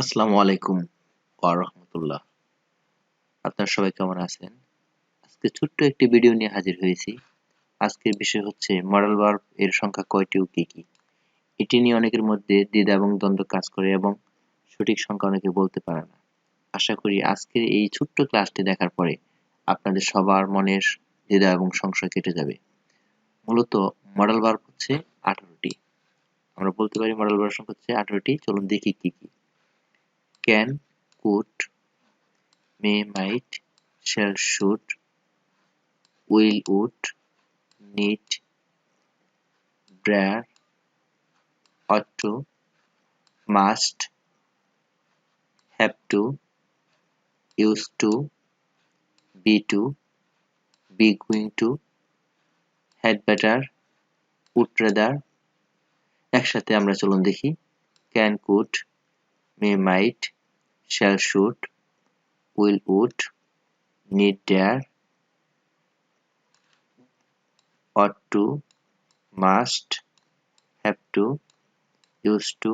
আসসালামু আলাইকুম ওয়া রাহমাতুল্লাহ। আপনারা সবাই কেমন আছেন? আজকে ছোট্ট একটি ভিডিও নিয়ে হাজির হয়েছি। আজকের বিষয় হচ্ছে মডাল ভার্ব এর সংখ্যা কয়টি ও কি কি। এটি নিয়ে অনেকের মধ্যে দ্বিধা এবং দ্বন্দ্ব কাজ করে এবং সঠিক সংখ্যা অনেকে বলতে পারে না। আশা করি আজকের এই ছোট্ট ক্লাসটি দেখার পরে আপনাদের সবার মনের দ্বিধা এবং সংশয় কেটে যাবে। মূলত মডাল ভার্ব হচ্ছে 18টি। আমরা বলতে পারি মডাল ভার্ব সংখ্যা হচ্ছে 18টি। চলুন দেখি কি কি। Can, could, may, might, shall, should, will, would, need, dare, ought to, must, have to, used to, be going to, had better, would rather। একসাথে আমরা চলুন দেখি। can, could, may, might, shall, should, will, would, need, dare, ought to, must, have to, used to,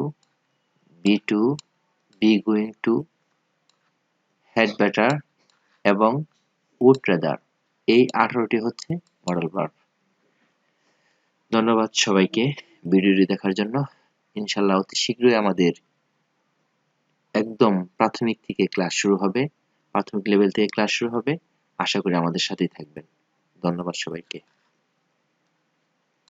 be going to, had better এবং would rather। এই 18টি হচ্ছে modal verb. ধন্যবাদ সবাইকে ভিডিওটি দেখার জন্য। ইনশাআল্লাহ অতি শীঘ্রই আমাদের একদম প্রাথমিক থেকে ক্লাস শুরু হবে, প্রাথমিক লেভেল থেকে ক্লাস শুরু হবে। আশা করি আমাদের সাথেই থাকবেন। ধন্যবাদ সবাইকে।